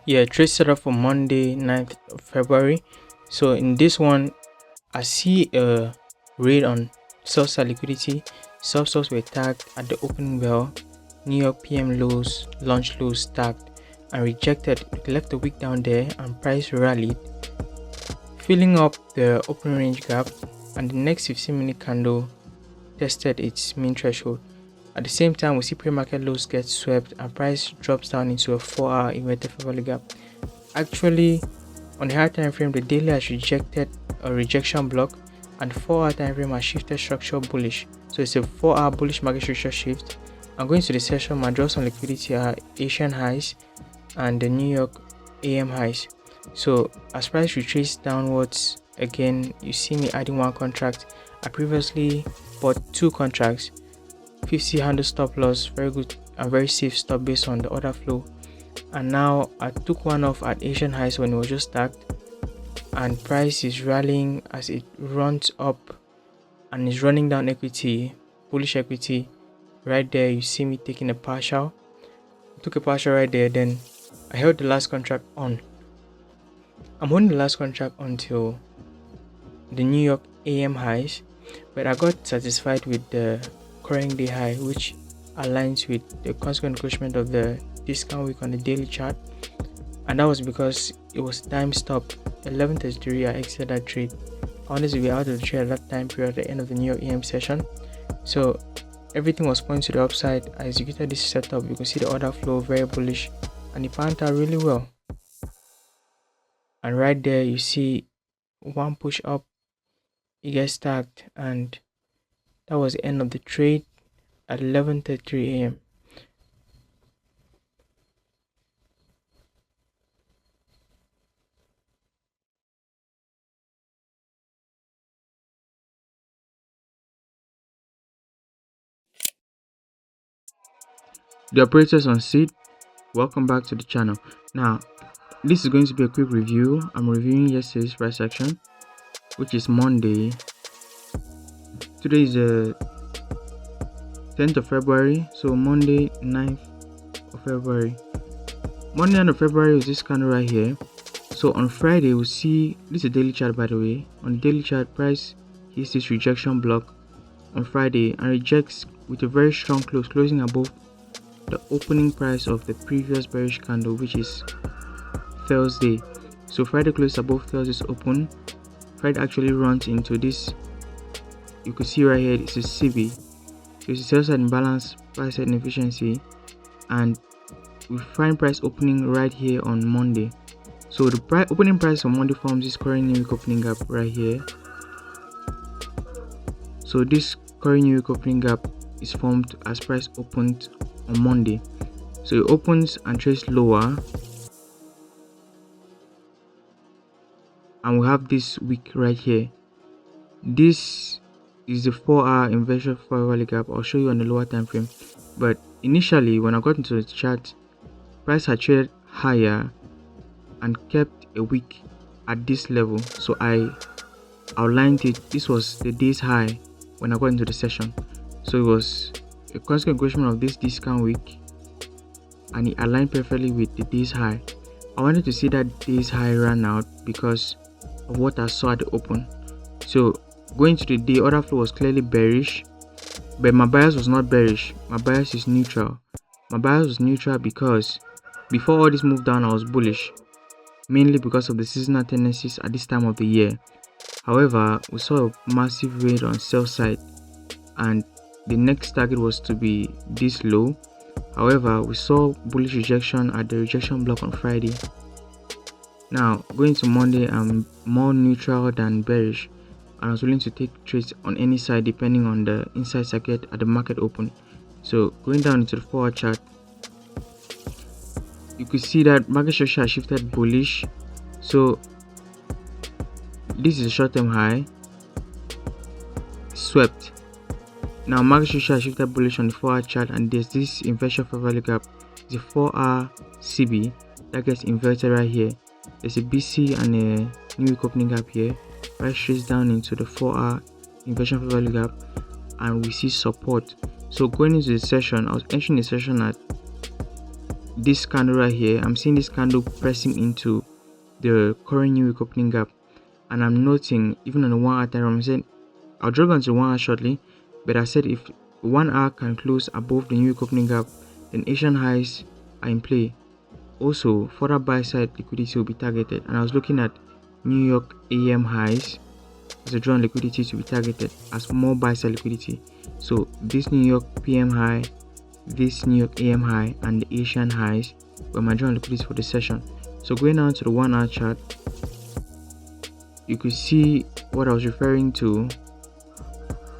Yeah, trade set up for Monday 9th of February. So in this one, I see a raid on sell-side liquidity. Sell-stocks were tagged at the opening bell. New York PM lows, launch lows tagged and rejected. It left a wick down there and price rallied, filling up the open range gap, and the next 15-minute candle tested its main threshold. At the same time, we see pre-market lows get swept and price drops down into a 4-hour inverted favorable gap. Actually, on the higher time frame, the daily has rejected a rejection block, and the 4-hour time frame has shifted structure bullish. So it's a 4-hour bullish market structure shift. I'm going to the session. My draws on liquidity are Asian highs and the New York AM highs. So as price retraces downwards again, you see me adding one contract. I previously bought two contracts. 50 handle stop loss, very good and very safe stop based on the order flow. And now I took one off at Asian highs when it was just stacked, and price is rallying as it runs up and is running down equity, bullish equity. Right there, you see me taking a partial. I took a partial right there, then I held the last contract on. I'm holding the last contract until the New York AM highs, but I got satisfied with the current day high, which aligns with the consequent encroachment of the discount week on the daily chart, and that was because it was time stop 11:33. I exited that trade. I wanted to be out of the trade at that time period at the end of the New York AM session, so everything was pointing to the upside. I executed this setup. You can see the order flow very bullish, and it panned out really well. And right there, you see one push up, it gets stacked, and that was the end of the trade at 11:33 a.m. The operators on seat, welcome back to the channel. Now, this is going to be a quick review. I'm reviewing yesterday's price action, which is Monday. Today is the 10th of February, so Monday 9th of February. Monday 9th of February was this candle right here. So on Friday, we'll see, this is a daily chart by the way. On the daily chart, price hits this rejection block on Friday and rejects with a very strong close, closing above the opening price of the previous bearish candle, which is Thursday. So Friday closed above Thursday's open. Friday actually runs into this, you can see right here, this is CB. So it's a sell side imbalance, price side inefficiency, and we find price opening right here on Monday. So the opening price on Monday forms this current new week opening gap right here. So this current new week opening gap is formed as price opened on Monday. So it opens and trades lower, and we have this wick right here. This is the 4-hour inversion favorable gap. I'll show you on the lower time frame. But initially, when I got into the chart, price had traded higher and kept a wick at this level. So I outlined it. This was the day's high when I got into the session. So it was a consequent encroachment of this discount week, and it aligned perfectly with the day's high. I wanted to see that day's high run out because of what I saw at the open. So going to the day, order flow was clearly bearish, but my bias was not bearish. My bias is neutral. My bias was neutral because before all this moved down, I was bullish, mainly because of the seasonal tendencies at this time of the year. However, we saw a massive raid on sell side, and the next target was to be this low. However, we saw bullish rejection at the rejection block on Friday. Now going to Monday, I'm more neutral than bearish, and I was willing to take trades on any side depending on the insights I get at the market open. So going down into the 4-hour chart, you could see that market structure has shifted bullish. So this is a short-term high, swept. Now market structure has shifted bullish on the 4-hour chart, and there's this inversion favorable gap, the 4-hour CB that gets inverted right here. There's a BC and a new week opening gap here. Price trades down into the 4-hour inversion favorable gap, and we see support. So going into the session, I was entering the session at this candle right here, I'm seeing this candle pressing into the current new week opening gap, and I'm noting even on the 1 hour time frame, I'm saying I'll drop down to 1 hour shortly, but I said if 1 hour can close above the new week opening gap, then Asian highs are in play. Also, further buy side liquidity will be targeted, and I was looking at New York AM highs as a draw on liquidity to be targeted as more buy side liquidity. So this New York PM high, this New York AM high, and the Asian highs were my draw on liquidity for the session. So going on to the 1 hour chart, you could see what I was referring to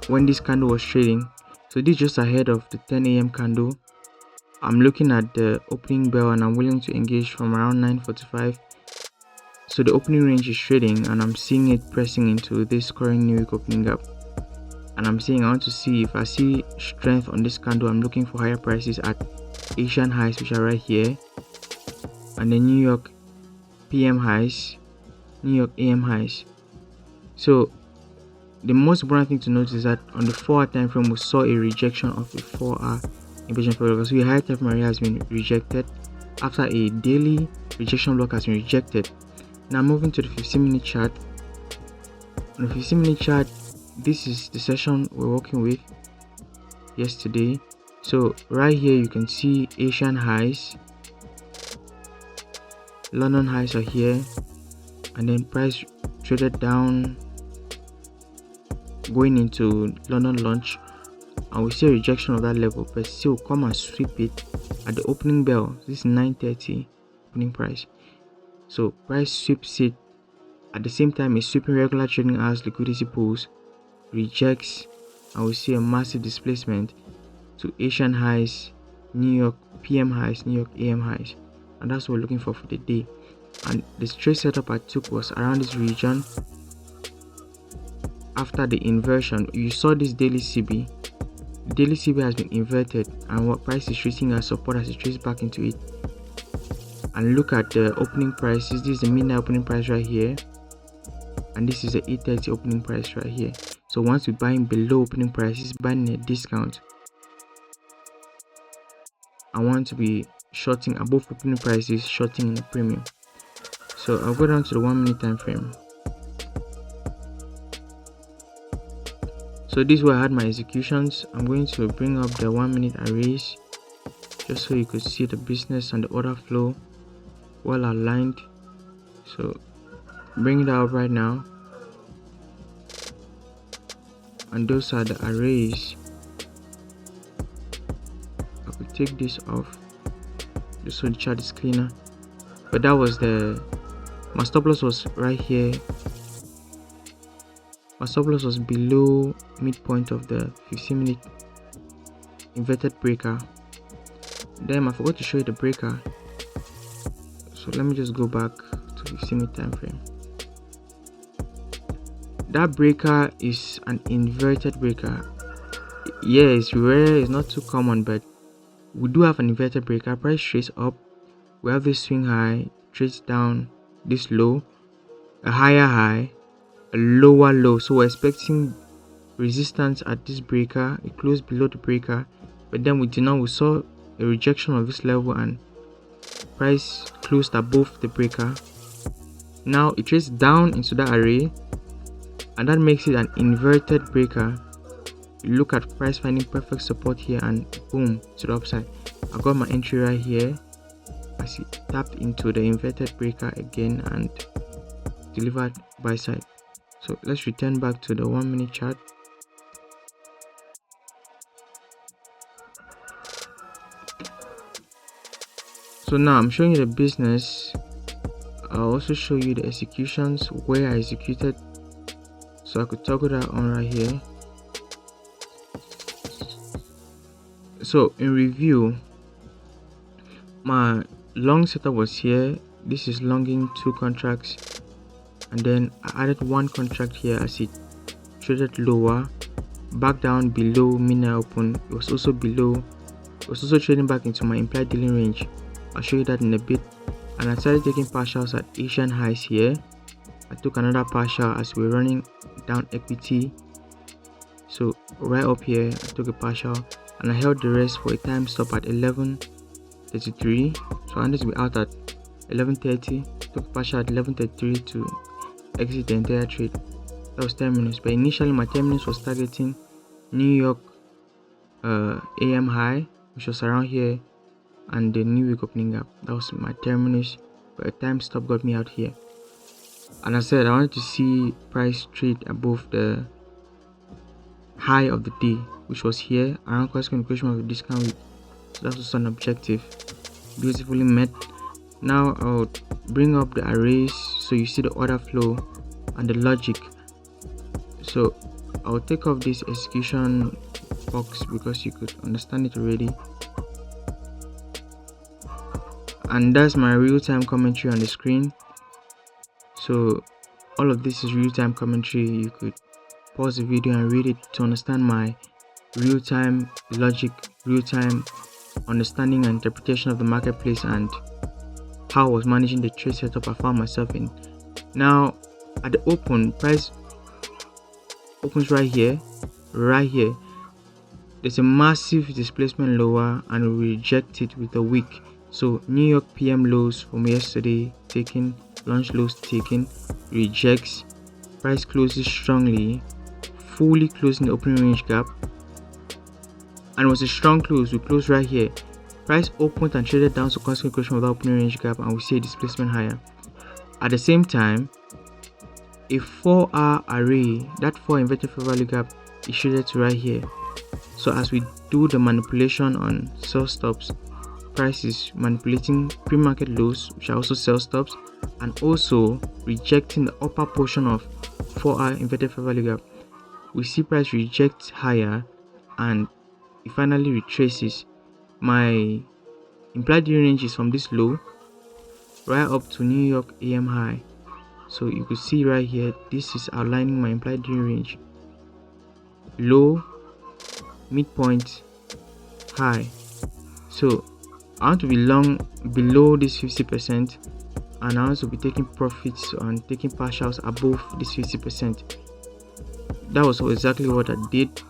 when this candle was trading. So this is just ahead of the 10 a.m. candle. I'm looking at the opening bell and I'm willing to engage from around 9:45. So the opening range is trading and I'm seeing it pressing into this current new week opening gap. And I'm saying I want to see if I see strength on this candle. I'm looking for higher prices at Asian highs, which are right here, and the New York PM highs, New York AM highs. So the most important thing to note is that on the 4 hour time frame, we saw a rejection of a 4 hour inversion block. So the higher time frame area has been rejected after a daily rejection block has been rejected. Now moving to the 15-minute chart. On the 15-minute chart, this is the session we're working with yesterday. So right here you can see Asian highs, London highs are here, and then price traded down going into London launch, and we see a rejection of that level, but still come and sweep it at the opening bell. This is 9:30 opening price. So price sweeps it at the same time it's sweeping regular trading hours liquidity pools, rejects, and we see a massive displacement to Asian highs, New York PM highs, New York AM highs, and that's what we're looking for the day. And the trade setup I took was around this region. After the inversion, you saw this daily CB. The daily CB has been inverted, and what price is treating as support as it trades back into it. And look at the opening prices. This is the midnight opening price right here, and this is the 8:30 opening price right here. So once we're buying below opening prices, buying a discount, I want to be shorting above opening prices, shorting in a premium. So I'll go down to the 1 minute time frame. So this is where I had my executions. I'm going to bring up the 1 minute arrays just so you could see the business and the order flow well aligned. So bring it up right now, and those are the arrays. I could take this off just so the chart is cleaner, but that was my stop loss was right here. My stop loss was below midpoint of the 15-minute inverted breaker. Then I forgot to show you the breaker, so let me just go back to 15-minute time frame. That breaker is an inverted breaker. Yeah, it's rare, it's not too common, but we do have an inverted breaker. Price trades up, we have this swing high, trades down, this low, a higher high, a lower low. So we're expecting resistance at this breaker. It closed below the breaker, but then we saw a rejection of this level and price closed above the breaker. Now it trades down into that array, and that makes it an inverted breaker. You look at price finding perfect support here, and boom, to the upside. I got my entry right here as it tapped into the inverted breaker again and delivered buy side. So let's return back to the 1 minute chart. So now I'm showing you the business. I'll also show you the executions where I executed, so I could toggle that on right here. So in review, my long setup was here. This is longing 2 contracts, and then I added 1 contract here as it traded lower, back down below midnight open. It was also trading back into my implied daily range. I'll show you that in a bit. And I started taking partials at Asian highs here. I took another partial as we're running down equity. So right up here I took a partial, and I held the rest for a time stop at 11 11:33. So I need to be out at 11:30, took a partial at 11:33 to exit the entire trade. That was 10 minutes, but initially my 10 minutes was targeting New York AM high, which was around here, and the new week opening gap. That was my 10 minutes, but a time stop got me out here. And I said I wanted to see price trade above the high of the day, which was here around cross communication of the discount week. So that was an objective, beautifully met. Now I'll bring up the arrays so you see the order flow and the logic. So I'll take off this execution box because you could understand it already. And that's my real-time commentary on the screen. So all of this is real-time commentary. You could pause the video and read it to understand my real-time logic, real-time understanding and interpretation of the marketplace and how I was managing the trade setup I found myself in. Now at the open, price opens right here. There's a massive displacement lower and we reject it with a wick. So New York PM lows from yesterday taken, launch lows taken, rejects, price closes strongly, fully closing the opening range gap, and it was a strong close. We closed right here. Price opened and traded down to constant creation of the opening range gap, and we see a displacement higher. At the same time, a 4-hour array, that 4 inverted fair value gap, is shaded to right here. So as we do the manipulation on sell stops, price is manipulating pre-market lows, which are also sell stops, and also rejecting the upper portion of 4-hour inverted fair value gap. We see price reject higher and it finally retraces. My implied range is from this low right up to New York AM high. So you could see right here, this is outlining my implied range. Low, midpoint, high. So I want to be long below this 50%, and I want to be taking profits and taking partials above this 50%. That was exactly what I did,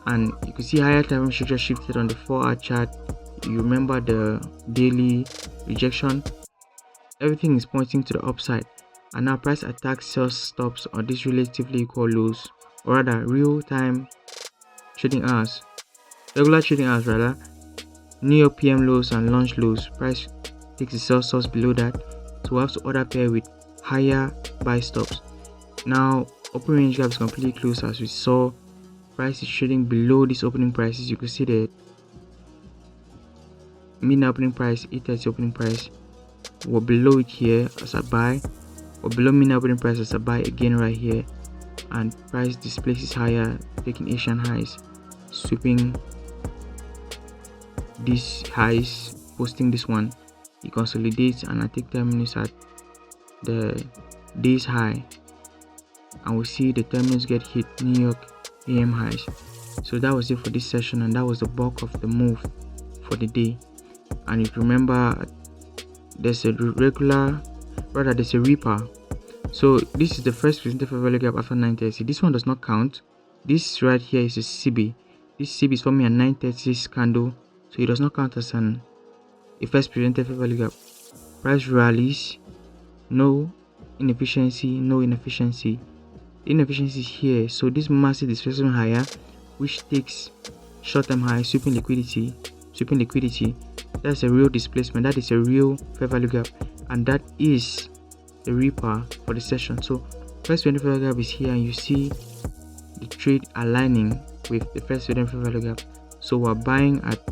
and you can see higher time structure shifted on the 4-hour chart. You remember the daily rejection, everything is pointing to the upside, and now price attacks sell stops on these relatively equal lows, or rather real-time trading hours, regular trading hours rather. New York PM lows and launch lows, price takes the sell stops below that, so we have to order pair with higher buy stops. Now open range gap is completely closed. As we saw, price is trading below these opening prices. You can see the midnight opening price, 8:30 opening price, we're below it here as a buy, or below midnight opening price as a buy again right here, and price displaces higher, taking Asian highs, sweeping these highs, posting this one. It consolidates, and I take 10 minutes at the day's high, and we see the 10 minutes get hit New York AM highs. So that was it for this session, and that was the bulk of the move for the day. And if you remember, there's a there's a reaper. So this is the first presented fair value gap after 9:30. This one does not count. This right here is a CB. This CB is forming a 9:30 candle, so it does not count as a first presented fair value gap. Price rallies, no inefficiency, no inefficiency. Inefficiency is here, so this massive displacement higher, which takes short-term high, sweeping liquidity. That's a real displacement. That is a real fair value gap, and that is the reaper for the session. So first fair value gap is here, and you see the trade aligning with the first fair value gap. So we're buying at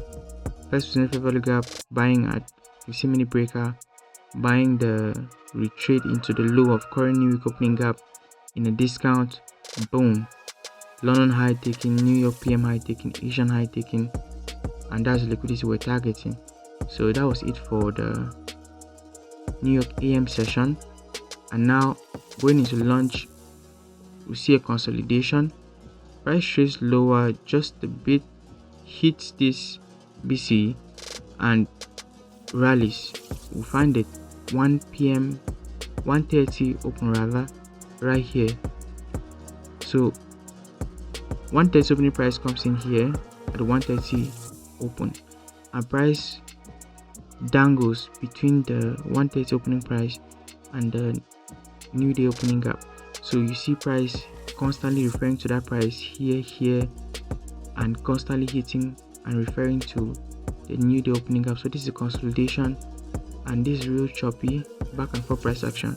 first fair value gap, buying at 15-minute breaker, buying the retreat into the low of current new week opening gap in a discount. Boom, London high taking, New York PM high taking, Asian high taking, and that's the liquidity we're targeting. So that was it for the New York AM session. And now going into lunch, we see a consolidation. Price trades lower just a bit, hits this BC and rallies. We find it 1 p.m. 1:30 open rather right here. So 1:30 opening price comes in here at 1:30 open, and price dangles between the 130 opening price and the new day opening gap. So you see price constantly referring to that price here, and constantly hitting and referring to the new day opening gap. So this is a consolidation, and this is real choppy back and forth price action,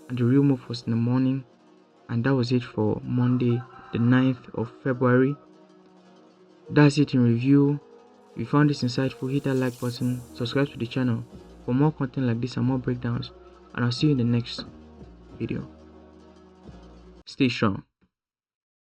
and the real move was in the morning. And that was it for Monday the 9th of February. That's it in review. If you found this insightful, hit that like button, subscribe to the channel for more content like this and more breakdowns, and I'll see you in the next video. Stay strong.